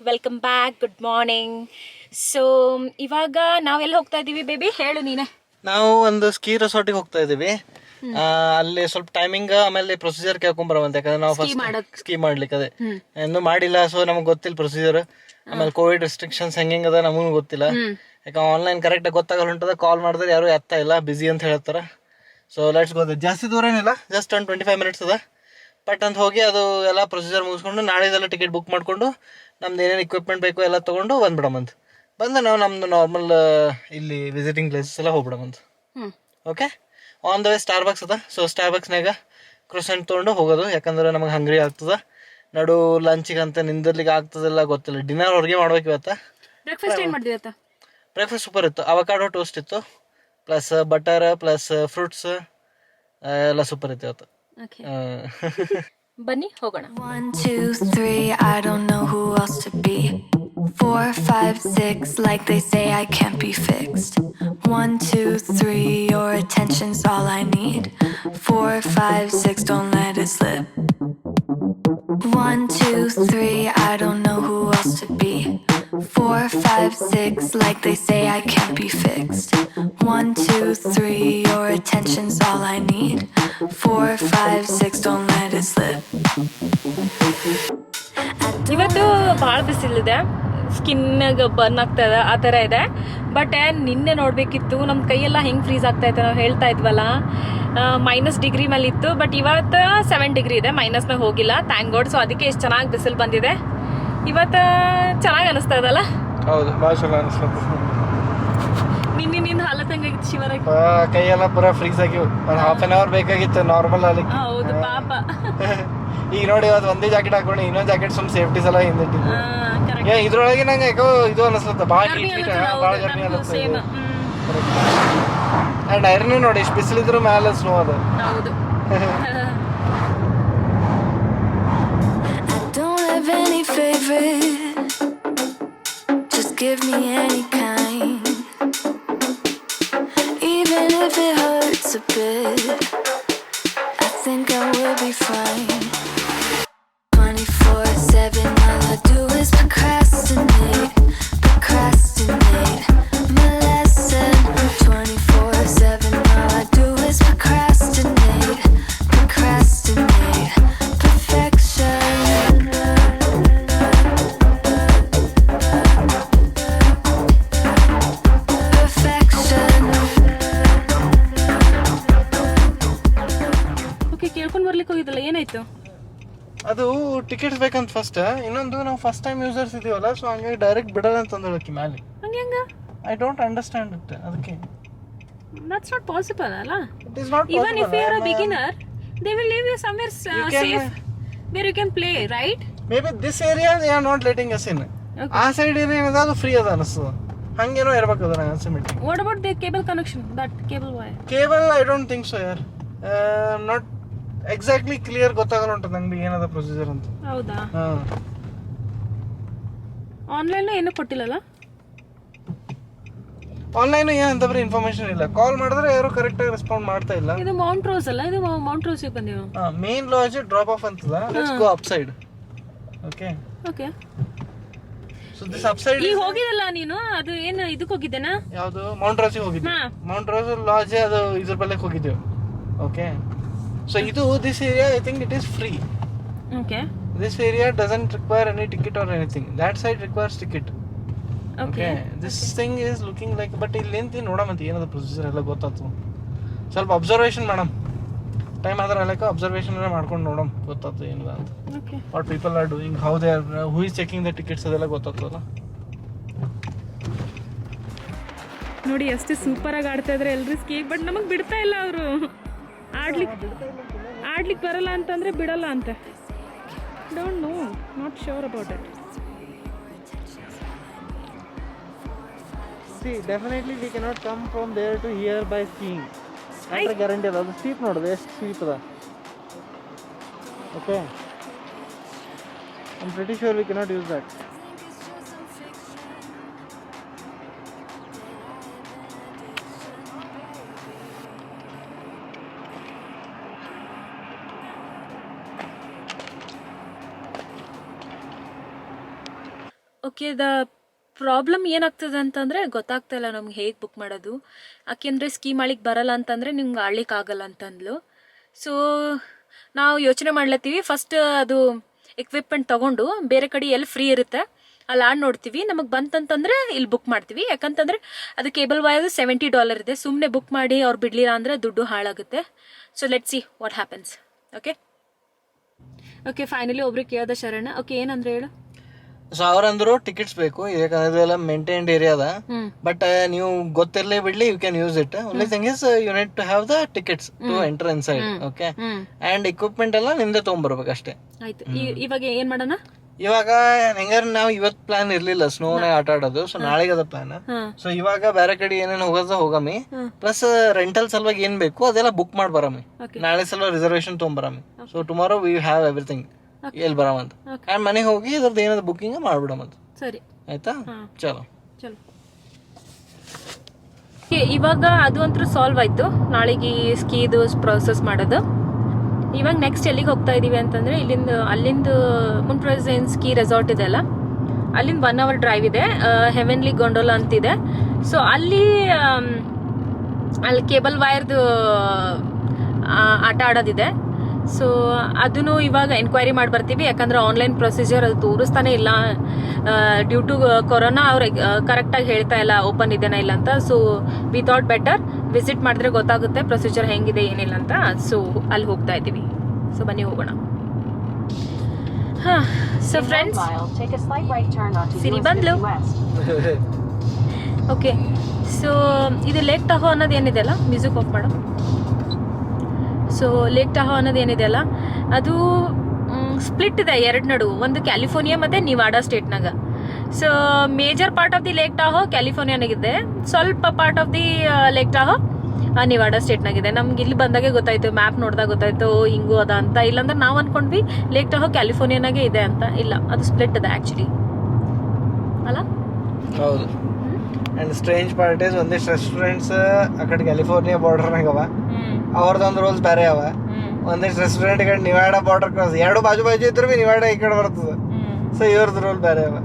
Welcome back, good morning. So ಇವಾಗ ನಾವೆಲ್ಲ ಹೋಗ್ತಾ ಇದೀವಿ ಬೇಬಿ, ಹೇಳು ನೀನೆ. ನಾವು ಒಂದು ಸ್ಕೀ ರೆಸಾರ್ಟಿಗೆ ಹೋಗ್ತಾ ಇದೀವಿ. ಅಲ್ಲಿ ಸ್ವಲ್ಪ ಟೈಮಿಂಗ್ ಆಮೇಲೆ ಪ್ರೊಸೀಜರ್ ಕೇಳ್ಕೊಂಬರವಂತೆ, ಯಾಕಂದ್ರೆ ನಾವು ಫಸ್ಟ್ ಸ್ಕೀ ಮಾಡ್ಲಿಕ್ಕೆ ಅದೇ ಇನ್ನೂ ಮಾಡಿಲ್ಲ. ಸೊ ನಮ್ಗೆ ಗೊತ್ತಿಲ್ಲ ಪ್ರೊಸೀಜರ್. ಆಮೇಲೆ ಕೋವಿಡ್ ರೆಸ್ಟ್ರಿಕ್ಷನ್ಸ್ ಹೆಂಗ ಅದ ನಮಗೂ ಗೊತ್ತಿಲ್ಲ. ಯಾಕೆ ಆನ್ಲೈನ್ ಕರೆಕ್ಟ್ ಗೊತ್ತಾಗಲ್ಲ ಹೊಂಟದ. ಕಾಲ್ ಮಾಡಿದ್ರೆ ಯಾರು ಎತ್ತಾ ಇಲ್ಲ, ಬಿಸಿ ಅಂತ ಹೇಳ್ತಾರ. So let's go. ಜಾಸ್ತಿ ದೂರ ಏನಿಲ್ಲ, ಜಸ್ಟ್ ಒಂದು 25 ಮಿನಿಟ್ಸ್ ಅದ. ಬಟ್ ಅಂತ ಹೋಗಿ ಅದು ಎಲ್ಲ ಪ್ರೊಸೀಜರ್ ಮುಗಿಸ್ಕೊಂಡು ನಾಳೆದೆಲ್ಲ ಟಿಕೆಟ್ ಬುಕ್ ಮಾಡಿಕೊಂಡು ನಮ್ದು ಏನೇನು ಇಕ್ವಿಪ್ಮೆಂಟ್ ಬೇಕು ಎಲ್ಲ ತೊಗೊಂಡು ಬಂದ್ಬಿಡಮಂತ. ಬಂದು ನಾವು ನಮ್ದು ನಾರ್ಮಲ್ ಇಲ್ಲಿ ವಿಸಿಟಿಂಗ್ ಪ್ಲೇಸಸ್ ಎಲ್ಲ ಹೋಗ್ಬಿಡಮಂತ. Okay, on the way Starbucks ಅದ. ಸೊ ಸ್ಟಾರ್ಬಕ್ಸ್ನಾಗ ಕ್ರೋಸೆಂಟ್ ತೊಗೊಂಡು ಹೋಗೋದು, ಯಾಕಂದ್ರೆ ನಮಗೆ ಹಂಗ್ರಿ ಆಗ್ತದ. ನಡು ಲಂಚಿಗೆ ಅಂತ ನಿಂದಿರ್ಲಿಕ್ಕೆ ಆಗ್ತದೆಲ್ಲ ಗೊತ್ತಿಲ್ಲ. ಡಿನ್ನರ್ ಹೊರಗೆ ಮಾಡ್ಬೇಕು ಇವತ್ತ. ಬ್ರೇಕ್ಫಾಸ್ಟ್ ಸೂಪರ್ ಇತ್ತು. ಅವಕಾಡೋ ಟೋಸ್ಟ್ ಇತ್ತು, ಪ್ಲಸ್ ಬಟರ್ ಪ್ಲಸ್ ಫ್ರೂಟ್ಸ್ ಎಲ್ಲ ಸೂಪರ್ ಇತ್ತು ಇವತ್ತು. ಬನ್ನಿ ಹೋಗೋಣ. 1 2 3 I don't know who else to be. 4 5 6 like they say I can't be fixed. 1 2 3 your attention's all I need. 4 5 6 don't let it slip. 1 2 3 I don't know who else to be. 4 5 6 like they say I can't be fixed. 1 2 3 your attention's all I need. 4 5 6 don't let it slip. ಇವತ್ತು ಭಾಳ ಬಿಸಿಲಿದೆ, ಸ್ಕಿನ್ನಾಗ burn ಆಗ್ತಾ ಇದೆ, ಆ ಥರ ಇದೆ. But ನಿನ್ನೆ ನೋಡಬೇಕಿತ್ತು, ನಮ್ಮ ಕೈಯೆಲ್ಲ ಹೆಂಗೆ ಫ್ರೀಸ್ ಆಗ್ತಾ ಇತ್ತು. ನಾವು ಹೇಳ್ತಾ ಇದ್ವಲ್ಲ, -ಡಿಗ್ರಿ ಮೇಲೆ ಇತ್ತು. ಬಟ್ ಇವತ್ತು 7 ಡಿಗ್ರಿ ಇದೆ, ಮೈನಸ್ನಾಗ ಹೋಗಿಲ್ಲ, ಥ್ಯಾಂಕ್ ಗಾಡ್. ಸೊ ಅದಕ್ಕೆ ಎಷ್ಟು ಚೆನ್ನಾಗಿ ಬಿಸಿಲು ಬಂದಿದೆ ಇವತ್ತು. ಚೆನ್ನಾಗಿ ಅನಿಸ್ತಾ ಇದಲ್ಲ? ಹೌದು, ಭಾಳ ಚಲೋ ಅನಿಸ್ತದೆ. ನಿನ್ನ ಹಾಲತ್ ಹಂಗಾಗಿತ್ತು ಶಿವರಾಗಿ, ಕೈಯೆಲ್ಲ ಪೂರಾ ಫ್ರೀಸ್ ಆಗಿ ಒಂದು ಹಾಫ್ ಆನ್ ಅವರ್ ಬೇಕಾಗಿತ್ತು ನಾರ್ಮಲ್ ಅಲ್ಲಿ. ಹೌದು ಪಾಪ. ಈಗ ನೋಡಿ ಇವತ್ತು ಒಂದೇ ಜಾಕೆಟ್ ಹಾಕೊಂಡು ಇನ್ನೊಂದು ಜಾಕೆಟ್ ಸುಮ್ ಸೇಫ್ಟಿ ಸಲ ಹಿಂದಿಟ್ಟಿದ್ದು. ಇದ್ರೊಳಗೆ ನಂಗೆ ಯಾಕೋ ಇದು ಅನಿಸ್ತದೆ, ಭಾಳ ಭಾಳ ಜರ್ನಿ ಅನಿಸ್ತದೆ. ಆ್ಯಂಡ್ ಐರನ್ ನೋಡಿ, ಇಷ್ಟು ಬಿಸಿಲಿದ್ರು ಮೇಲೆ ಸ್ನೋ ಅದು. ಹೌದು. I don't have any favorite, just give me any kind. Even if it hurts a bit, I think I will be fine. 24/7 all I do is procrastinate, procrastinate. My lesson. 24/7 all I do is procrastinate, procrastinate. Perfection. ಕೇಳ್ಕೊಂಡು ಬರ್ಲಿಕ್ಕೆ ಹೋಗಿದ್ದಲ್ಲ, ಏನಾಯ್ತು? ಅದು tickets ಬೇಕಂತ first. ಇನ್ನೊಂದು ನಾವು first time users ಇದೀವಲ್ಲ, so ಹಂಗಾಗಿ direct ಬಿಡಲ್ಲ ಅಂತ ಅಂದಳಕ್ಕೆ ಮೇಲೆ. ಹಂಗೆ ಐ ಡೋಂಟ್ ಅಂಡರ್ಸ್ಟ್ಯಾಂಡ್ ಇಟ್. ಅದಕ್ಕೆ that's not possible ಅಲ್ಲ. it is not possible. Even if you are a beginner, they will leave you somewhere safe where you can play, right? Maybe this area they are not letting us in. ಆ side ಏನಿದೆ ಅದು free ಅದ ಅನಿಸ್ತದ, ಹಂಗೇನೋ ಇರ್ಬೇಕು ಅದ. ನಂಗೆ ಅನ್ಸಿಮಿಟ್. What about the cable connection, that cable wire? Cable I don't think so yaar. Not exactly clear ಗೊತ್ತಾಗಲ್ಲ ಉಂಟು ನಂಗೆ ಏನದ ಪ್ರೊಸೀಜರ್ ಅಂತ. ಹೌದಾ? ಆನ್ಲೈನ್ ಏನು ಕೊಟ್ಟಿಲ್ಲಲ್ಲ? ಆನ್ಲೈನ್ ಏನಂತ ಬರೀ ಇನ್ಫಾರ್ಮೇಶನ್ ಇಲ್ಲ. ಕಾಲ್ ಮಾಡಿದ್ರೆ ಯಾರು ಕರೆಕ್ಟ್ ಆಗಿ ರೆಸ್ಪಾಂಡ್ ಮಾಡ್ತಾ ಇಲ್ಲ. ಇದು ಮೌಂಟ್ ರೋಸ್ ಅಲ್ಲ, ಇದು ಮೌಂಟ್ ರೋಸ್ ಬಂದಿವಿ. ಮೇನ್ ಲಾಡ್ಜ್ ಡ್ರಾಪ್ ಆಫ್ ಅಂತದ. Let's go up side. Okay okay. So this upside ಈಗ ಹೋಗಿದಲ್ಲ ನೀನು, ಅದು ಏನು ಇದಕ್ಕೆ ಹೋಗಿದ್ದೇನಾ? ಯಾವುದು ಮೌಂಟ್ ರೋಸಿಗೆ ಹೋಗಿದ್ದೆ. ಮೌಂಟ್ ರೋಸ್ ಲಾಡ್ಜ್ ಅದು ಇದ್ರ ಬಲ್ಲಕ್ಕೆ ಹೋಗಿದ್ದೆವು. ಓಕೆ, ಸೊ ಇದು this area I think it is free. Okay, this area doesn't require any ticket or anything. That side requires ticket. Okay, this thing is looking like, but ಇಲ್ಲಿ ನಿಂತು ನೋಡಮಂತ ಏನದ procedure ಎಲ್ಲ ಗೊತ್ತಾಯ್ತು. ಸ್ವಲ್ಪ ಅಬ್ಸರ್ವೇಷನ್ ಮಾಡಮ್, ಟೈಮ್ ಆದ್ರೆ ಅಲ್ಲಕ್ಕ observation ಮಾಡ್ಕೊಂಡು ನೋಡಮ್ ಗೊತ್ತಾಯ್ತು ಏನದ ಅಂತ. What people are doing, how they are, who is checking the tickets ಅದೆಲ್ಲ ಗೊತ್ತಾಗ್ತದಲ್ಲ. ನೋಡಿ ಎಷ್ಟು ಸೂಪರ್ ಆಗಿ ಆಡ್ತಾ ಇದ್ರೆ ಎಲ್ರು ಸ್ಕೇಟ್, ಬಟ್ ನಮಗೆ ಬಿಡ್ತಾ ಇಲ್ಲ ಅವರು. ಆಡ್ಲಿಕ್ಕೆ ಬರಲ್ಲ ಅಂತಂದ್ರೆ ಬಿಡಲ್ಲ ಅಂತ. Don't know, not sure about it. See, definitely we cannot come from there to here by skiing. That's a guarantee. ಅದು steep ನೋಡಿದೆ ಎಷ್ಟು steep ಅದ. Okay, I'm pretty sure we cannot use that. Okay, the problem ಏನಾಗ್ತದೆ ಅಂತಂದರೆ ಗೊತ್ತಾಗ್ತಾ ಇಲ್ಲ ನಮ್ಗೆ ಹೇಗೆ ಬುಕ್ ಮಾಡೋದು. ಯಾಕೆಂದರೆ ಸ್ಕೀ ಮಾಡ್ಲಿಕ್ಕೆ ಬರಲ್ಲ ಅಂತಂದರೆ ನಿಮ್ಗೆ ಆಡ್ಲಿಕ್ಕೆ ಆಗಲ್ಲ ಅಂತಂದ್ಲು. ಸೊ ನಾವು ಯೋಚನೆ ಮಾಡ್ಲತ್ತೀವಿ, ಫಸ್ಟ್ ಅದು ಎಕ್ವಿಪ್ಮೆಂಟ್ ತೊಗೊಂಡು ಬೇರೆ ಕಡೆ ಎಲ್ಲಿ ಫ್ರೀ ಇರುತ್ತೆ ಅಲ್ಲಿ ಆಡ್ ನೋಡ್ತೀವಿ. ನಮಗೆ ಬಂತಂತಂದ್ರೆ ಇಲ್ಲಿ ಬುಕ್ ಮಾಡ್ತೀವಿ. ಯಾಕಂತಂದರೆ ಅದು ಕೇಬಲ್ ವಾಯದು $70 ಇದೆ. ಸುಮ್ಮನೆ ಬುಕ್ ಮಾಡಿ ಅವ್ರು ಬಿಡಲಿಲ್ಲ ಅಂದರೆ ದುಡ್ಡು ಹಾಳಾಗುತ್ತೆ. So let see what happens. Okay, finally ಒಬ್ರಿಗೆ ಕೇಳ್ದ ಶರಣ. ಓಕೆ, ಏನಂದ್ರೆ ಹೇಳು. ಸೊ ಅವ್ರಂದ್ರು ಟಿಕೆಟ್ಸ್ ಬೇಕು, ಯಾಕಂದ್ರೆ ಇದೆಲ್ಲ ಮೇಂಟೈನ್ಡ್ ಏರಿಯಾ ಅದ. ಬಟ್ ನೀವು ಗೊತ್ತಿರ್ಲಿ ಬಿಡ್ಲಿ, you can use it. Only thing is you need to have the tickets to enter inside. Okay, and equipment ಎಲ್ಲ ನಿಮ್ದೆ ತಗೊಂಡ್ಬರ್ಬೇಕು ಅಷ್ಟೇ. ಆಯ್ತು, ಇವಾಗ ಏನ್ ಮಾಡೋಣ? ಇವಾಗ ಹೆಂಗಾರ ನಾವು ಇವತ್ ಪ್ಲಾನ್ ಇರ್ಲಿಲ್ಲ ಸ್ನೋನಾಗ ಆಟ ಆಡೋದು. ಸೊ ನಾಳೆಗೆ ಅದ ಪ್ಲಾನ್. ಸೊ ಇವಾಗ ಬೇರೆ ಕಡೆ ಏನೇನು ಹೋಗಮ್ಮಿ, ಪ್ಲಸ್ ರೆಂಟಲ್ ಸಲುವಾಗಿ ಏನ್ ಬೇಕು ಅದೆಲ್ಲ ಬುಕ್ ಮಾಡಿ ಬರಮ್ಮಿ. ನಾಳೆ ಸಲ ರಿಸರ್ವೇಶನ್ ತೊಗೊಂಬರಮ್ಮಿ. So tomorrow we have everything ಎಲ್ಲಿ ಬರಮಂತ. ಅಂಡ್ ಮನೆಗೆ ಹೋಗಿ ಇದ್ರದ್ದು ಏನದ ಬುಕಿಂಗ್ ಮಾಡ್ಬಿಡಮಂತ. ಸರಿ, ಆಯ್ತಾ? ಚಲೋ. ಇವಾಗ ಅದು ಅಂತೂ ಸಾಲ್ವ್ ಆಯ್ತು. ನಾಳೆಗೆ ಸ್ಕೀದು ಪ್ರೊಸೆಸ್ ಮಾಡೋದು. ಇವಾಗ ನೆಕ್ಸ್ಟ್ ಎಲ್ಲಿಗೆ ಹೋಗ್ತಾ ಇದೀವಿ ಅಂತಂದ್ರೆ, ಅಲ್ಲಿಂದ ಮುನ್ಪ್ರೈಸ್ ಏನ್ ಸ್ಕೀ ರೆಸಾರ್ಟ್ ಇದೆ ಅಲ್ಲ, ಅಲ್ಲಿಂದ 1 hour ಡ್ರೈವ್ ಇದೆ. ಹೆವೆನ್ಲಿ ಗೊಂಡೋಲಾ ಅಂತಿದೆ. ಸೊ ಅಲ್ಲಿ ಕೇಬಲ್ ವೈರ್ದು ಆಟ ಆಡೋದಿದೆ. ಸೊ ಅದನ್ನು ಇವಾಗ ಎನ್ಕ್ವೈರಿ ಮಾಡಿ ಬರ್ತೀವಿ. ಯಾಕಂದ್ರೆ ಆನ್ಲೈನ್ ಪ್ರೊಸೀಜರ್ ಅದು ತೋರಿಸ್ತಾನೆ ಇಲ್ಲ, ಡ್ಯೂ ಟು ಕೊರೋನಾ ಅವ್ರು ಕರೆಕ್ಟಾಗಿ ಹೇಳ್ತಾ ಇಲ್ಲ ಓಪನ್ ಇದೆನಾ ಇಲ್ಲ ಅಂತ. So we thought better visit ಮಾಡಿದ್ರೆ ಗೊತ್ತಾಗುತ್ತೆ ಪ್ರೊಸೀಜರ್ ಹೆಂಗಿದೆ ಏನಿಲ್ಲ ಅಂತ. ಸೊ ಅಲ್ಲಿ ಹೋಗ್ತಾ ಇದ್ದೀವಿ. ಸೊ ಬನ್ನಿ ಹೋಗೋಣ. ಹಾಂ, ಸೊ ಫ್ರೆಂಡ್ಸ್ ಸಿರಿ ಬಂದ್ಲು. ಓಕೆ, ಸೊ ಇದು ಲೇಕ್ ಟಹೋ ಅನ್ನೋದು ಏನಿದೆ ಅಲ್ಲ, ಮ್ಯೂಸಿಕ್ ಆಫ್ ಮಾಡೋ. ಸೊ ಲೇಕ್ ಟಹೋ ಅನ್ನೋದು ಏನಿದೆ ಅಲ್ಲ, ಅದು ಸ್ಪ್ಲಿಟ್ ಇದೆ ಎರಡು ನಡು. ಒಂದು ಕ್ಯಾಲಿಫೋರ್ನಿಯಾ ಮತ್ತು ನಿವಾಡಾ ಸ್ಟೇಟ್ನಾಗ. So major part of the Lake Tahoe ಕ್ಯಾಲಿಫೋರ್ನಿಯಾನಾಗಿದೆ, ಸ್ವಲ್ಪ part of the Lake Tahoe Nevada ಸ್ಟೇಟ್ನಾಗಿದೆ. ನಮ್ಗೆ ಇಲ್ಲಿ ಬಂದಾಗೆ ಗೊತ್ತಾಯ್ತು, ಮ್ಯಾಪ್ ನೋಡಿದಾಗ ಗೊತ್ತಾಯ್ತು ಹಿಂಗೂ ಅದ ಅಂತ. ಇಲ್ಲಾಂದ್ರೆ ನಾವು ಅನ್ಕೊಂಡ್ವಿ ಲೇಕ್ ಟಹೋ ಕ್ಯಾಲಿಫೋರ್ನಿಯಾನಾಗೆ ಇದೆ ಅಂತ. ಇಲ್ಲ, ಅದು ಸ್ಪ್ಲಿಟ್ ಇದೆ ಆ್ಯಕ್ಚುಲಿ ಅಲ್ಲ. ಹೌದು. ಅಂಡ್ ಸ್ಟ್ರೇಂಜ್ ಪಾರ್ಟ್ ಇಸ್ ಒಂದಿಷ್ಟು ರೆಸ್ಟೋರೆಂಟ್ಸ್ ಆ ಕಡೆ ಕ್ಯಾಲಿಫೋರ್ನಿಯಾ ಬಾರ್ಡರ್ನಾಗ ಅವ, ಅವ್ರದ್ದೊಂದು ರೂಲ್ಸ್ ಬೇರೆ ಅವ. ಒಂದಿಷ್ಟು ರೆಸ್ಟೋರೆಂಟ್ ಈ ಕಡೆ ನಿವಾಡಾ ಬಾರ್ಡರ್ ಕ್ರಾಸ್, ಎರಡು ಬಾಜು ಇದ್ರು ಬಿ ನಿವಾಡಾ ಈ ಕಡೆ ಬರ್ತದೆ. ಸೊ ಇವ್ರದ್ದು ರೂಲ್ ಬೇರೆ ಅವ.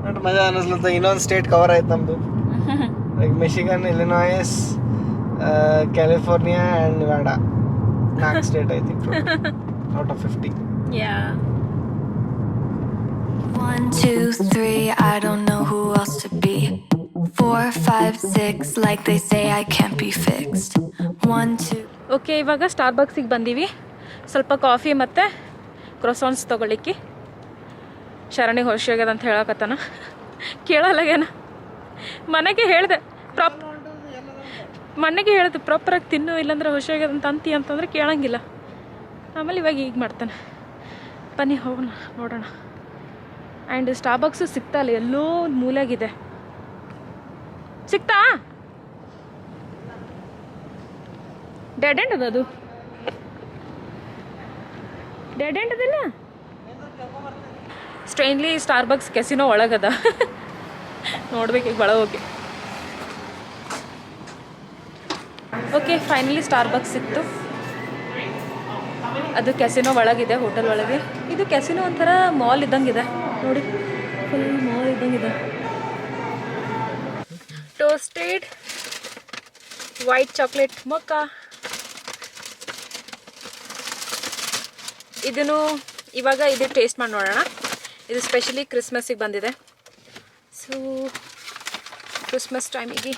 ಬಟ್ ಮಜಾ ಅನ್ನಿಸ್ಲತ್ತ. ಇನ್ನೊಂದು ಸ್ಟೇಟ್ ಕವರ್ ಆಯ್ತು ನಮ್ದು. Like Michigan, Illinois, California and Nevada. 4 state ಐತಿ out of 50. Yeah. 1, 2, 3, I don't know who else to be. 4, 5, 6, like they say I can't be fixed. 1, 2. Okay, ಇವಾಗ ಸ್ಟಾರ್ಬಕ್ಸಿಗೆ ಬಂದೀವಿ. ಸ್ವಲ್ಪ ಕಾಫಿ ಮತ್ತು ಕ್ರೊಸಾನ್ಸ್ ತೊಗೊಳ್ಳಿಕ್ಕೆ. ಶರಣಿಗೆ ಹೊರ್ಷಿಯಾಗ್ಯದ ಅಂತ ಹೇಳಕತ್ತಾನ, ಕೇಳಲ್ಲಾಗ್ಯಾನ. ಮನೆಗೆ ಹೇಳಿದೆ ಪ್ರಾಪರಾಗಿ ತಿನ್ನು, ಇಲ್ಲಾಂದ್ರೆ ಹೊರ್ಷಿಯಾಗ್ಯದ ಅಂತ ಅಂತಿ ಅಂತಂದ್ರೆ ಕೇಳಂಗಿಲ್ಲ. ಆಮೇಲೆ ಇವಾಗ ಈಗ ಮಾಡ್ತಾನೆ. ಬನ್ನಿ ಹೋಗೋಣ, ನೋಡೋಣ. ಆ್ಯಂಡ್ ಸ್ಟಾರ್ಬಕ್ಸು ಸಿಗ್ತಾ ಇಲ್ಲ, ಎಲ್ಲೋ ಒಂದು ಮೂಲೆಯಾಗಿದೆ. ಸಿಗ್ತಾ? ಡೆಡ್ ಎಂಡ್ ಅದು ಡೆಡ್ ಎಂಡ್ ಅದಿಲ್ಲ. ಸ್ಟ್ರೇನ್ಲಿ ಸ್ಟಾರ್ಬಕ್ಸ್ ಕೆಸಿನೋ ಒಳಗದ. ನೋಡ್ಬೇಕು ಈಗ ಒಳಗೆ ಹೋಗಿ. ಓಕೆ, ಫೈನಲಿ ಸ್ಟಾರ್ಬಕ್ಸ್ ಸಿಕ್ತು. ಅದು ಕ್ಯಾಸಿನೋ ಒಳಗಿದೆ, ಹೋಟೆಲ್ ಒಳಗೆ. ಇದು ಕ್ಯಾಸಿನೋ ಒಂಥರ ಮಾಲ್ ಇದ್ದಂಗಿದೆ ನೋಡಿ, ಫುಲ್ ಮಾಲ್ ಇದ್ದಂಗಿದೆ. Toasted white chocolate mocha. ಇದನ್ನು ಇವಾಗ ಇದು ಟೇಸ್ಟ್ ಮಾಡಿ ನೋಡೋಣ. ಇದು ಸ್ಪೆಷಲಿ ಕ್ರಿಸ್ಮಸ್ಸಿಗೆ ಬಂದಿದೆ. ಸೊ ಕ್ರಿಸ್ಮಸ್ ಟೈಮಿಗೆ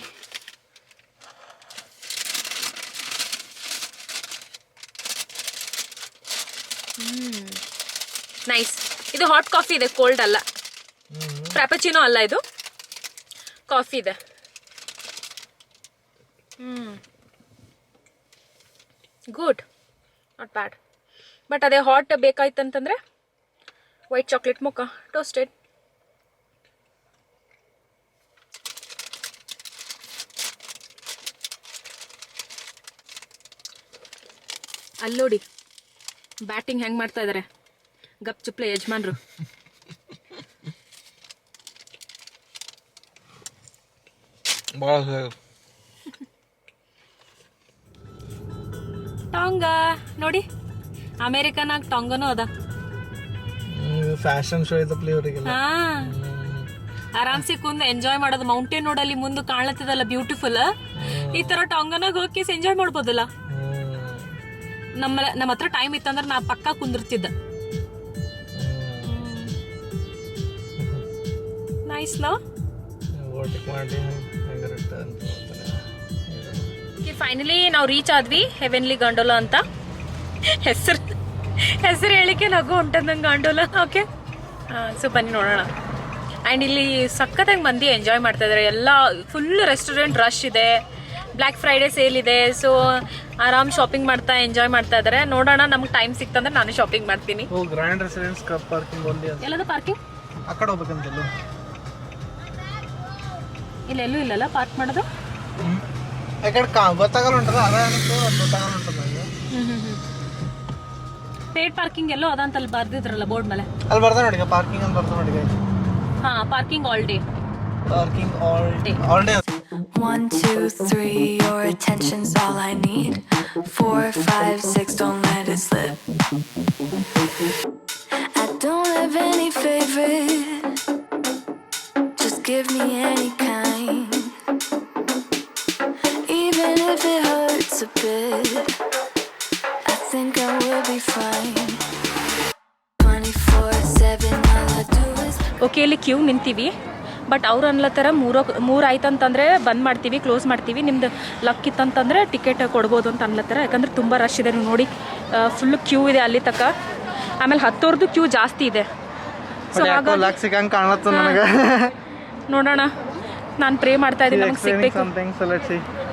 ನೈಸ್. ಇದು ಹಾಟ್ ಕಾಫಿ ಇದೆ, ಕೋಲ್ಡ್ ಅಲ್ಲ, ಫ್ರಾಪಚಿನೋ ಅಲ್ಲ, ಇದು ಕಾಫಿ ಇದೆ. Good, not bad. ಬಟ್ ಅದೇ hot ಬೇಕಾಯ್ತಂತಂದರೆ white chocolate ಮೊಕ್ಕ toasted. ಅಲ್ಲೋಡಿ batting ಹೆಂಗೆ ಮಾಡ್ತಾ ಇದ್ದಾರೆ ಗಪ್ ಚುಪ್ಲೆ ಯಜಮಾನ್ರು. ಟಾಂಗ ನೋಡಿ, ಅಮೇರಿಕನಾಗ ಟಾಂಗನೂ ಅದ. ಫ್ಯಾಷನ್ ಶೋ ಇದೆ ಪ್ಲೇವರಿಗೆಲ್ಲ. ಹಾ, ಆರಾಮ್ಸಿ ಕುಂದ್ ಎಂಜಾಯ್ ಮಾಡೋದು. ಮೌಂಟೇನ್ ನೋಡಲ್ಲಿ ಮುಂದೆ ಕಾಣ್ಲತ್ತದಲ್ಲ ಬ್ಯೂಟಿಫುಲ್, ಈ ತರ ಟಾಂಗನಾಗ ಹೋಗಿ ಎಂಜಾಯ್ ಮಾಡ್ಬೋದಲ್ಲ. ನಮ್ಮ ಹತ್ರ ಟೈಮ್ ಇತ್ತಂದ್ರೆ ನಾ ಪಕ್ಕ ಕುಂದಿರ್ತಿದ್ದ. Nice love. ಫೈನಲಿ ನಾವು ರೀಚ್ ಆದ್ವಿ ಹೆವೆನ್ಲಿ ಗಾಂಡೋಲಾ ಅಂತ. ಹೆಸರು ಹೇಳಿಕೆ ನಗು ಹೊಂಟದ ನಂಗೆ ಗಾಂಡೋಲಾ. ಓಕೆ, ಸೊ ಬನ್ನಿ ನೋಡೋಣ. ಆ್ಯಂಡ್ ಇಲ್ಲಿ ಸಖತ್ತಾಗಿ ಮಂದಿ ಎಂಜಾಯ್ ಮಾಡ್ತಾ ಇದ್ದಾರೆ. ಎಲ್ಲ ಫುಲ್ ರೆಸ್ಟೋರೆಂಟ್ ರಶ್ ಇದೆ, ಬ್ಲ್ಯಾಕ್ ಫ್ರೈಡೇ ಸೇಲ್ ಇದೆ. ಸೊ ಆರಾಮ್ ಶಾಪಿಂಗ್ ಮಾಡ್ತಾ ಎಂಜಾಯ್ ಮಾಡ್ತಾ ಇದ್ದಾರೆ. ನೋಡೋಣ, ನಮ್ಗೆ ಟೈಮ್ ಸಿಕ್ತಂದ್ರೆ ನಾನು ಶಾಪಿಂಗ್ ಮಾಡ್ತೀನಿ. ಗ್ರ್ಯಾಂಡ್ ರೆಸಿಡೆನ್ಸ್ ಪಾರ್ಕಿಂಗ್ ಎಲ್ಲದ ಪಾರ್ಕಿಂಗ್ ಆ ಕಡೆ ಹೋಗ್ಬೇಕಂತ ಇಲ್ಲೆಲ್ಲೂ ಇಲ್ಲಲ್ಲ ಪಾರ್ಕ್ ಮಾಡೋದು. ಗೊತ್ತಾಗಲ್ಲ ಉಂಟದ, ಅದ ಗೊತ್ತಾಗಲ್ಲ ಉಂಟದ. ಪೇಡ್ ಪಾರ್ಕಿಂಗ್ ಎಲ್ಲೋ ಅದ ಅಂತ ಅಲ್ಲಿ ಬರ್ದಿದ್ರಲ್ಲ ಬೋರ್ಡ್ ಮೇಲೆ. ಅಲ್ಲಿ ಬರ್ದ ನೋಡಿ ಪಾರ್ಕಿಂಗ್ ಅಂತ ಬರ್ದ ನೋಡಿ. ಹಾ, parking all day. Parking all day. 1, 2, 3, your attention's all I need. 4, 5, 6, don't let it slip. I don't have any favorite, just give me any kind. Even if it hurts a bit, I think I will be fine. 24/7, all I do is. Okay, ಇಲ್ಲಿ Q ನಿಂತೀವಿ. But ಅವ್ರು ಅನ್ಲತ್ತಾರ ಮೂರು ಆಯ್ತಂತಂದರೆ ಬಂದ್ ಮಾಡ್ತೀವಿ, close ಮಾಡ್ತೀವಿ, ನಿಮ್ದು luck ಇತ್ತಂತಂದರೆ ticket ಕೊಡ್ಬೋದು ಅಂತ ಅನ್ಲತ್ತಾರ. ಯಾಕಂದ್ರೆ ತುಂಬ ರಶ್ ಇದೆ. ನೀವು ನೋಡಿ, ಫುಲ್ ಕ್ಯೂ ಇದೆ ಅಲ್ಲಿ ತನಕ. ಆಮೇಲೆ 10 ಕ್ಯೂ ಜಾಸ್ತಿ ಇದೆ. ಸೊ ನೋಡೋಣ, ನಾನು ಪ್ರೇ ಮಾಡ್ತಾ ಇದ್ದೀನಿ ನಮಗೆ ಸಿಗಬೇಕು,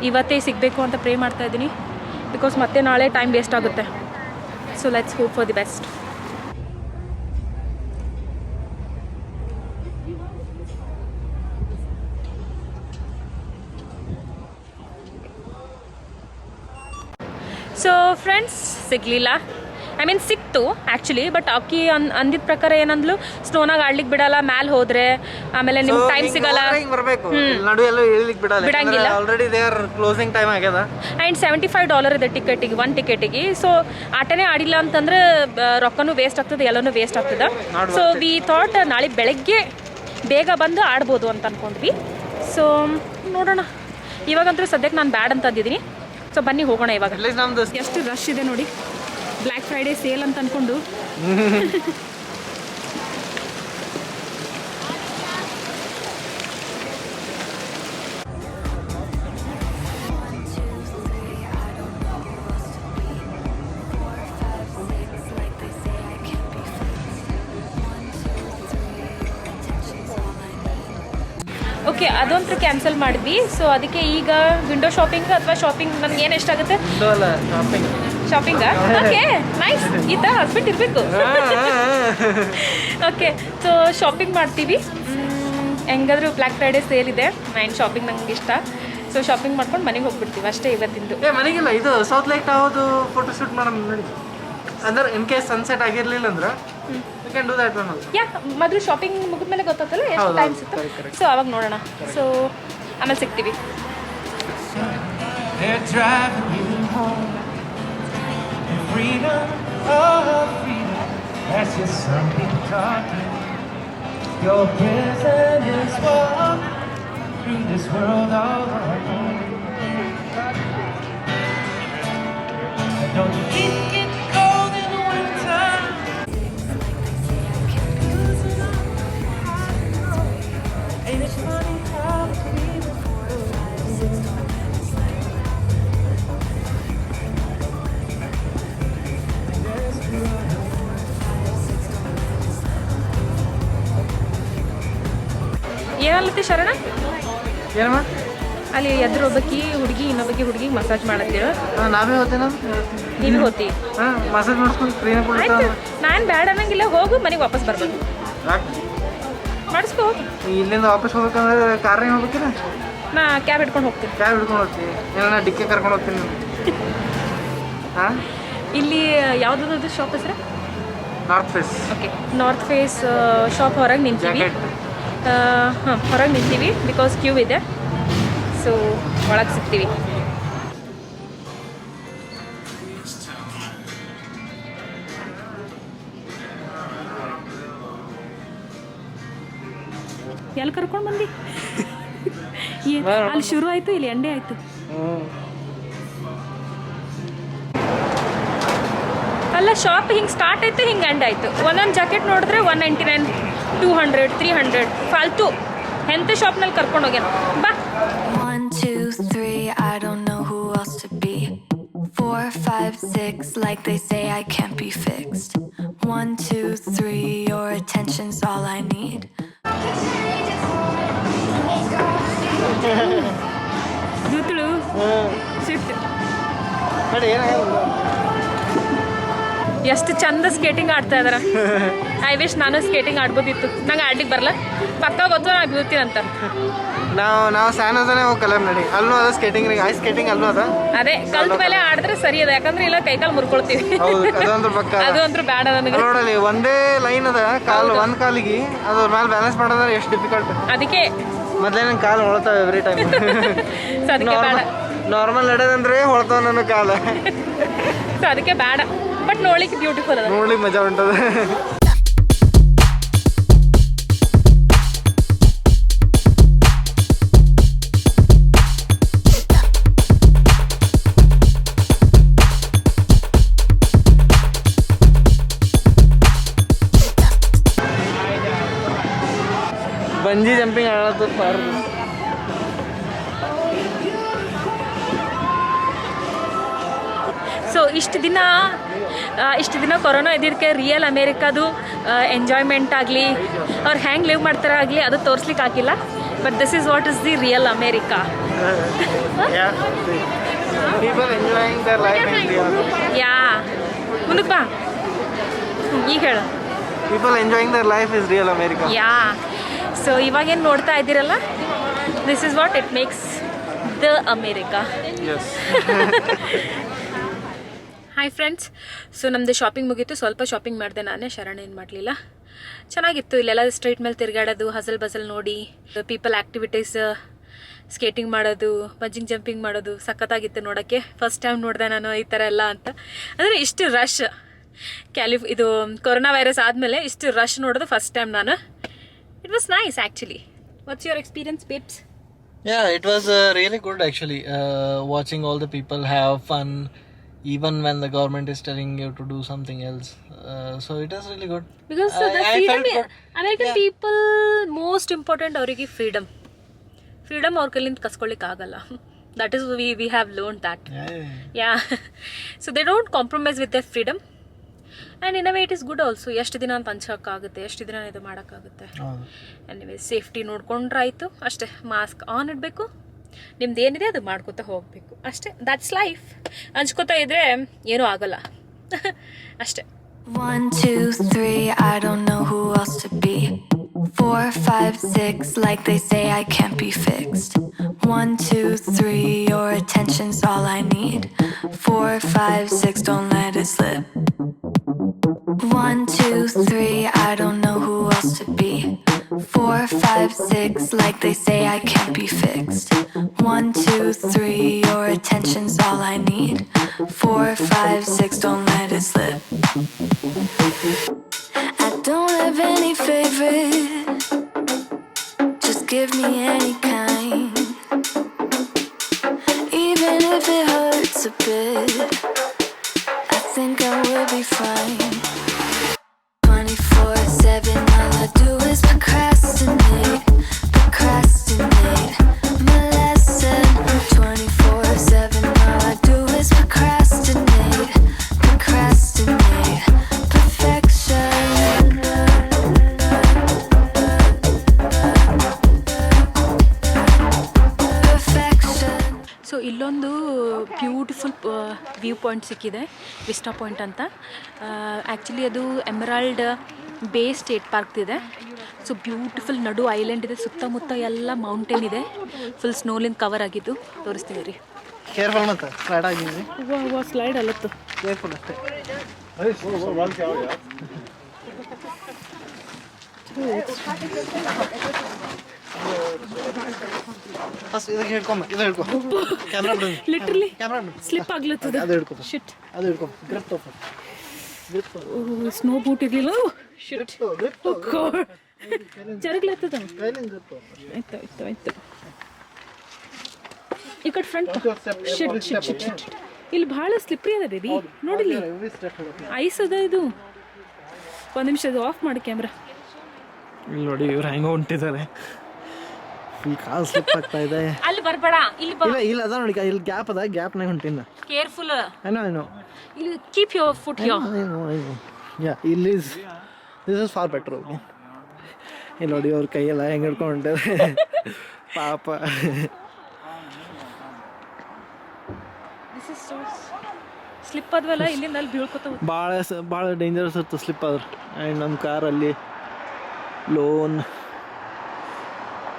ಇವತ್ತೇ ಸಿಗಬೇಕು ಅಂತ ಪ್ರೇ ಮಾಡ್ತಾ ಇದ್ದೀನಿ. ಬಿಕಾಸ್ ಮತ್ತೆ ನಾಳೆ ಟೈಮ್ ವೇಸ್ಟ್ ಆಗುತ್ತೆ. So let's hope for the best. So friends, ಸಿಗಲಿಲ್ಲ. ಐ ಮೀನ್ ಸಿಕ್ತು ಆ್ಯಕ್ಚುಲಿ, ಬಟ್ ಆಕಿ ಅಂದಿದ್ದ ಪ್ರಕಾರ ಏನಂದ್ಲು, ಸ್ನೋನಾಗ ಆಡ್ಲಿಕ್ಕೆ ಬಿಡಲ್ಲ, ಮ್ಯಾಲೆ ಹೋದ್ರೆ ಆಮೇಲೆ ನಿಮ್ಗೆ ಟೈಮ್ ಸಿಗಲ್ಲ, ಬಿಡಂಗಿಲ್ಲ. ಆ್ಯಂಡ್ $75 ಇದೆ ಟಿಕೆಟಿಗೆ, ಒಂದು ಟಿಕೆಟಿಗೆ. ಸೊ ಆಟನೇ ಆಡಿಲ್ಲ ಅಂತಂದ್ರೆ ರೊಕ್ಕನೂ ವೇಸ್ಟ್ ಆಗ್ತದೆ, ಎಲ್ಲನೂ ವೇಸ್ಟ್ ಆಗ್ತದೆ. ಸೊ ವಿ ಥಾಟ್ ನಾಳೆ ಬೆಳಗ್ಗೆ ಬೇಗ ಬಂದು ಆಡ್ಬೋದು ಅಂತ ಅಂದ್ಕೊಂಡ್ವಿ. ಸೊ ನೋಡೋಣ, ಇವಾಗಂತೂ ಸದ್ಯಕ್ಕೆ ನಾನು ಬ್ಯಾಡ್ ಅಂತ ಅಂದಿದ್ದೀನಿ. ಸೊ ಬನ್ನಿ ಹೋಗೋಣ ಇವಾಗ. ಎಷ್ಟು ರಶ್ ಇದೆ ನೋಡಿ, ಬ್ಲ್ಯಾಕ್ ಫ್ರೈಡೇ ಸೇಲ್ ಅಂತ ಅಂದ್ಕೊಂಡು. ಓಕೆ, ಅದಂತೂ ಕ್ಯಾನ್ಸಲ್ ಮಾಡಿದ್ವಿ. ಸೊ ಅದಕ್ಕೆ ಈಗ ವಿಂಡೋ ಶಾಪಿಂಗ್ ಅಥವಾ ಶಾಪಿಂಗ್, ನಮ್ಗೆ ಏನು ಎಷ್ಟಾಗುತ್ತೆ? ಶಾಪಿಂಗಾ? Okay, nice. ಈ ಥರ ಹಸ್ಬೆಂಡ್ ಇರಬೇಕು. ಓಕೆ, ಸೊ ಶಾಪಿಂಗ್ ಮಾಡ್ತೀವಿ. ಹೆಂಗಾದ್ರೂ ಬ್ಲ್ಯಾಕ್ ಫ್ರೈಡೇ ಸೇಲ್ ಇದೆ, ಆ್ಯಂಡ್ ಶಾಪಿಂಗ್ ನಂಗೆ ಇಷ್ಟ. ಸೊ ಶಾಪಿಂಗ್ ಮಾಡ್ಕೊಂಡು ಮನೆಗೆ ಹೋಗ್ಬಿಡ್ತೀವಿ ಅಷ್ಟೇ ಇವತ್ತಿಂದು. ಮನೆಗಿಲ್ಲ, ಇದು ಸೌತ್ ಲೇಕ್ ಯಾವುದು ಫೋಟೋ ಶೂಟ್ ಮಾಡೋಣ ನೋಡಿ. ಅಂದ್ರೆ ಇನ್ ಕೇಸ್ ಸನ್ಸೆಟ್ ಆಗಿರ್ಲಿಲ್ಲ ಅಂದ್ರೆ you can do that one. Yeah, ಮೊದಲು ಶಾಪಿಂಗ್ ಮುಗಿದ್ಮೇಲೆ ಗೊತ್ತಾಗ್ತಲ್ಲ ಎಷ್ಟು ಟೈಮ್ ಸಿಗ್ತದೆ. ಸೊ ಅವಾಗ ನೋಡೋಣ. ಸೊ ಆಮೇಲೆ ಸಿಗ್ತೀವಿ. They're driving you home. Freedom Oh, freedom, that's just something talking. Your presence walk through this world all alone. Don't you get cold in the winter? Ain't it funny how we ಏನಲ್ಲತ್ತಿ ಶರಣ ಏನಮ್ಮ ಅಲ್ಲಿ ಎದ್ರ ಒಬ್ಬಕಿ ಹುಡುಗಿ ಇನ್ನೊಬ್ಬಕಿ ಹುಡುಗಿ massage ಮಾಡತ್ತೀರ ನಾವೇ ಹೋಗ್ತೇನೆ ನೀನು ಹೋತಿ ಹಾಂ ಮಸಾಜ್ ಮಾಡಿಸ್ಕೊಂಡು ಫ್ರೀನ ಆಯ್ತು ನಾನು ಬ್ಯಾಡ ಅನ್ನಂಗಿಲ್ಲ ಹೋಗು ಮನೆಗೆ ವಾಪಸ್ ಬರ್ಬೇಕು ಮಾಡಿಸ್ಕೊ ಹೋಗಿ ಇಲ್ಲಿಂದ ವಾಪಸ್ ಹೋಗ್ಬೇಕಂದ್ರೆ ಕಾರ್ನಾಗ ಹೋಗ್ಬೇಕಿನ ನಾ ಕ್ಯಾಬ್ ಇಟ್ಕೊಂಡು ಹೋಗ್ತೀನಿ ಕ್ಯಾಬ್ ಹಿಡ್ಕೊಂಡು ಹೋಗ್ತೀವಿ ಏನೋ ಡಿಕ್ಕೆ ಕರ್ಕೊಂಡು ಹೋಗ್ತೀನಿ ಹಾಂ ಇಲ್ಲಿ ಯಾವುದಾದ್ರು ಶಾಪ್ ಹೆಸರು North Face okay North Face shop ಹೊರಗೆ ನಿಂತೀವಿ ಜಾಕೆಟ್ ಹಾಂ ಹೊರಗೆ ನಿಂತೀವಿ ಬಿಕಾಸ್ ಕ್ಯೂ ಇದೆ ಸೊ ಒಳಗೆ ಸಿಗ್ತೀವಿ ಎಲ್ಲಿ ಕರ್ಕೊಂಡು ಬಂದು ಅಲ್ಲಿ ಶುರು ಆಯಿತು ಇಲ್ಲಿ ಎಂಡೆ ಆಯಿತು ಅಲ್ಲ ಶಾಪ್ ಹಿಂಗೆ ಸ್ಟಾರ್ಟ್ ಆಯಿತು ಹಿಂಗೆ ಎಂಡ್ ಆಯಿತು ಒಂದೊಂದು ಜಾಕೆಟ್ ನೋಡಿದ್ರೆ 199 200 300 ಫಾಲ್ತು ಎಂಥ ಶಾಪ್ನಲ್ಲಿ ಕರ್ಕೊಂಡು ಹೋಗ್ಯಾನ ಬಾ 1, 2, 3, I don't know who else to be. 4, 5, 6, like they say I can't be fixed. 1, 2, 3, your attention's all I need. ಜೂತಳು ಸಿಟ್ಟು ನೋಡಿ ಏನಾಗಲ್ಲ ಎಷ್ಟು ಚಂದ ಸ್ಕೇಟಿಂಗ್ ಆಡ್ತಾ ಇದಾರ ಐ ವಿಶ್ ನಾನು ಸ್ಕೇಟಿಂಗ್ ಆಡ್ಬೋದಿತ್ತು ನಂಗೆ ಆಡ್ಲಿಕ್ಕೆ ಬರಲ್ಲ ಪಕ್ಕ ಗೊತ್ತು ನಾನು ಬೀಳ್ತೀನಿ ಅಂತ ನಾವು ಸ್ಯಾನೋದನೇ ಹೋಗಿ ಕಲರ್ ನೋಡಿ ಅಲ್ಲೂ ಅದ ಸ್ಕೇಟಿಂಗ್ ಐಸ್ ಸ್ಕೇಟಿಂಗ್ ಅಲ್ಲೂ ಅದ ಅದೇ ಕಲ್ತ ಮೇಲೆ ಆಡಿದ್ರೆ ಸರಿ ಅದ ಯಾಕಂದ್ರೆ ಇಲ್ಲ ಕೈಕಾಲು ಮುರ್ಕೊಳ್ತೀವಿ ಹೌದು ಅದಂದ್ರೆ ಪಕ್ಕ ಅದು ಅಂತೂ ಬೇಡ ನನಗೆ ನೋಡಲಿ ಒಂದೇ ಲೈನ್ ಅದ ಕಾಲು ಒಂದ್ ಕಾಲಿಗೆ ಅದ್ರ ಮೇಲೆ ಬ್ಯಾಲೆನ್ಸ್ ಮಾಡೋದ್ರೆ ಎಷ್ಟು ಡಿಫಿಕಲ್ಟ್ ಅದಕ್ಕೆ ಮೊದಲೇ ನನ್ನ ಕಾಲು ಹೊಳ್ತಾವ ಎವ್ರಿ ಟೈಮ್ ಸೊ ಅದಕ್ಕೆ ಬೇಡ ನಾರ್ಮಲ್ ನಡೆದಂದ್ರೆ ಹೊಳ್ತಾವ ನನ್ನ ಕಾಲ ಸೊ ಅದಕ್ಕೆ ಬೇಡ ಬಟ್ ನೋಡ್ಲಿಕ್ಕೆ ಬ್ಯೂಟಿಫುಲ್ ಅದ ನೋಡ್ಲಿಕ್ಕೆ ಮಜಾ ಉಂಟದ ಬಂಜಿ ಜಂಪಿಂಗ್ ಆಡೋದು ಪಾರ್ದು ಸೊ ಇಷ್ಟು ದಿನ ಕೊರೋನಾ ಇದ್ದಿದ್ದಕ್ಕೆ ರಿಯಲ್ ಅಮೇರಿಕಾದು ಎಂಜಾಯ್ಮೆಂಟ್ ಆಗಲಿ ಅವ್ರು ಹೆಂಗೆ ಲಿವ್ ಮಾಡ್ತಾರೆ ಆಗಲಿ ಅದು ತೋರಿಸ್ಲಿಕ್ಕೆ ಆಗಿಲ್ಲ but this is what is the real America people enjoying their life in India yeah ಮುಂದಕ್ಕೆ ಬಾ ಈಗ ಹೇಳು people enjoying their life is real America yeah so ಇವಾಗೇನು ನೋಡ್ತಾ ಇದ್ದೀರಲ್ಲ this is what it makes the America as hi friends so ನಮ್ಮದು shopping ಮುಗೀತು ಸ್ವಲ್ಪ ಶಾಪಿಂಗ್ ಮಾಡಿದೆ ನಾನೇ ಶರಣ ಏನು ಮಾಡಲಿಲ್ಲ ಚೆನ್ನಾಗಿತ್ತು ಇಲ್ಲೆಲ್ಲ ಸ್ಟ್ರೀಟ್ ಮೇಲೆ ತಿರುಗಾಡೋದು ಹಸಲ್ ಬಸಲ್ ನೋಡಿ ಪೀಪಲ್ ಆ್ಯಕ್ಟಿವಿಟೀಸ್ ಸ್ಕೇಟಿಂಗ್ ಮಾಡೋದು ಬಂಜಿಂಗ್ ಜಂಪಿಂಗ್ ಮಾಡೋದು ಸಖತ್ತಾಗಿತ್ತು ನೋಡೋಕ್ಕೆ ಫಸ್ಟ್ ಟೈಮ್ ನೋಡಿದೆ ನಾನು ಈ ಥರ ಎಲ್ಲ ಅಂತ ಅಂದರೆ ಇಷ್ಟು ರಶ್ ಇದು ಕೊರೋನಾ ವೈರಸ್ ಆದಮೇಲೆ ಇಷ್ಟು ರಶ್ ನೋಡೋದು ಫಸ್ಟ್ ಟೈಮ್ ನಾನು it was nice actually what's your experience babes Yeah, it was really good actually. Watching all the people have fun, even when the government is telling you to do something else. So it was really good. Because the I freedom, felt good. American people, most important ಅವರಿಗೆ freedom ಅವ್ರ ಕೈಲಿಂದ ಕಸ್ಕೊಳ್ಳಿಕ್ಕೆ ಆಗಲ್ಲ that is we have learn that yeah so they don't compromise with their freedom and in a way it is good also ಎಷ್ಟು ದಿನ ಅಂತ ಹಂಚೋಕ್ಕಾಗುತ್ತೆ ಎಷ್ಟು ದಿನ ಇದು ಮಾಡೋಕ್ಕಾಗುತ್ತೆ ಎನಿವೇ ಸೇಫ್ಟಿ ನೋಡ್ಕೊಂಡ್ರಾಯ್ತು ಅಷ್ಟೇ ಮಾಸ್ಕ್ ಆನ್ ಇಡಬೇಕು ನಿಮ್ದು ಏನಿದೆ ಅದು ಮಾಡ್ಕೊತಾ ಹೋಗಬೇಕು ಅಷ್ಟೇ ದಟ್ಸ್ ಲೈಫ್ ಹಂಚ್ಕೋತಾ ಇದ್ರೆ ಏನೂ ಆಗಲ್ಲ ಅಷ್ಟೇ 1, 2, 3, I don't know who else to be. 4, 5, 6, like they say I can't be fixed. 1, 2, 3, your attention's all I need. 4, 5, 6, don't let it slip. 1, 2, 3, I don't know who else to be. 4, 5, 6, like they say I can't be fixed. 1, 2, 3, your attention's all I need. 4, 5, 6, don't let it slip. I don't have any favorite, just give me any kind. Even if it hurts a bit, I think I will be fine. 24/7, all I do is procrastinate, procrastinate. My lesson. 24/7, all I do is procrastinate, procrastinate. Perfection. Perfection. So ಇಲ್ಲೊಂದು beautiful view point ಸಿಕ್ಕಿದೆ, Vista point ಅಂತ. Actually ಅದು emerald ಬೇ state park ಇದೆ. So beautiful ನಡು island ಇದೆ, ಸುತ್ತಮುತ್ತ ಎಲ್ಲ ಮೌಂಟೇನ್ ಇದೆ, ಫುಲ್ ಸ್ನೋಲಿಂದ ಕವರ್ ಆಗಿದ್ದು. ತೋರಿಸ್ತೀನಿ ರೀ. ಕೇರ್ಫುಲ್ ಮತ್ತೆ ಸ್ಲೈಡ್ ಆಗಿದ್ವಿ. ಸ್ಲೈಡ್ ಅಲ್ಲತ್ತು. ಕೇರ್ಫುಲ್ ಅಷ್ಟೇ. ಫಸ್ಟ್ ಇದಕ್ಕೆ ಹಿಡ್ಕೊಂಬ, ಇದು ಹಿಡ್ಕೊ. ಕ್ಯಾಮ್ರಾ ಬಿಡು. ಲಿಟ್ರಲಿ ಕ್ಯಾಮ್ರಾ ಬಿಡು. ಸ್ಲಿಪ್ ಆಗ್ಲತ್ತದ. ಅದು ಹಿಡ್ಕೊ. ಶಿಟ್. ಅದು ಹಿಡ್ಕೊ. ಗ್ರಿಪ್ ತಗೋ. ಗ್ರಿಪ್ ತಗೋ. ಸ್ನೋ ಬೂಟ್ ಇರಲಿಲ್ಲ. ಶಿಟ್. ಜರಗ್ಲತ್ತದ. ಕೈಲಿಂದ ಗ್ರಿಪ್ ತಗೋ. ಆಯ್ತು ಆಯ್ತು ಆಯ್ತು. ಈ ಕಡೆ ಫ್ರಂಟ್. ಶಿಟ್ ಶಿಟ್ ಶಿಟ್ ಶಿಟ್. ಇಲ್ಲಿ ಭಾಳ ಸ್ಲಿಪ್ರಿ ಅದ ಬೇಬಿ, ನೋಡಿಲ್ಲಿ ಐಸ್ ಅದ. ಇದು ಒಂದು ನಿಮಿಷ ಅದು ಆಫ್ ಮಾಡಿ ಕ್ಯಾಮ್ರಾ. ಇಲ್ಲಿ ನೋಡಿ ಇವ್ರು ಹೆಂಗೋ ಹೊಂಟಿದ್ದಾರೆ. ಫುಲ್ ಕಾಲು ಸ್ಲಿಪ್ ಆಗ್ತಾ ಇದೆ. ಅಲ್ಲಿ ಬರಬೇಡ, ಇಲ್ಲಿ ಬಾ. ಇಲ್ಲ ಇಲ್ಲ ಅದ ನೋಡಿ, ಇಲ್ಲಿ ಗ್ಯಾಪ್ ಅದ, ಗ್ಯಾಪ್ನಾಗ ಹೊಂಟಿನ. ಕೇರ್ಫುಲ್. ಏನೋ ಇಲ್ಲಿ ಕೀಪ್ ಯೋರ್ ಫುಟ್ ಹಿಯರ್. ಯಾ ಇಲ್ಲಿ ದಿಸ್ ಇಸ್ ಫಾರ್ ಬೆಟರ್. ಇಲ್ಲಿ ನೋಡಿ ಅವ್ರ ಕೈಯೆಲ್ಲ ಹೆಂಗೆ ಹಿಡ್ಕೊಂಡು ಹೊಂಟಿದ್ದಾರೆ ಪಾಪ. ದಿಸ್ ಇಸ್ ಸೋ ಸ್ಲಿಪ್ ಆದ್ವಲ್ಲ, ಇಲ್ಲಿಂದ ಅಲ್ಲಿ ಬೀಳ್ಕೊತ. ಭಾಳ ಡೇಂಜರಸ್ ಇತ್ತು ಸ್ಲಿಪ್ ಆದ್ರೆ. ಆ್ಯಂಡ್ ನಮ್ಮ ಕಾರಲ್ಲಿ ಲೋನ್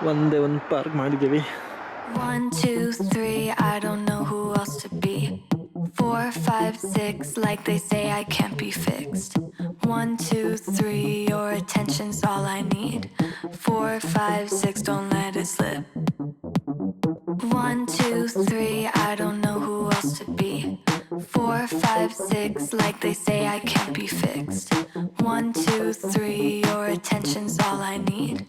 ಒಂದೇ ಒಂದು ಪಾರ್ಕ್ ಮಾಡಿದ್ದೀವಿ. 1, 2, 3, I don't know who else to be. 4, 5, 6, like they say I can't be fixed. 1, 2, 3, your attention's all I need. 4, 5, 6, don't let it slip. 1, 2, 3, I don't know who else to be. 4, 5, 6, like they say I can't be fixed. 1, 2, 3, your attention's all I need.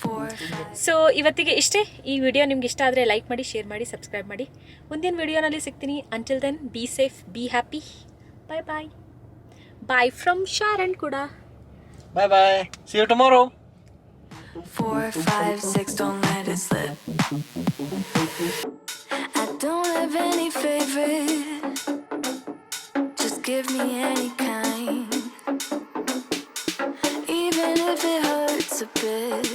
4, 5. So ಇವತ್ತಿಗೆ ಇಷ್ಟೇ. ಈ video ನಿಮ್ಗೆ ಇಷ್ಟ ಆದರೆ like ಮಾಡಿ, share ಮಾಡಿ, subscribe ಮಾಡಿ. ಮುಂದಿನ ವಿಡಿಯೋನಲ್ಲಿ ಸಿಗ್ತೀನಿ. Until then be safe, be happy. Bye bye. Bye from Sharan ಕೂಡ. Bye bye. See you tomorrow. 4, 5, 6, don't let it slip. I don't have any favorite, just give me any kind. Even if it hurts a bit,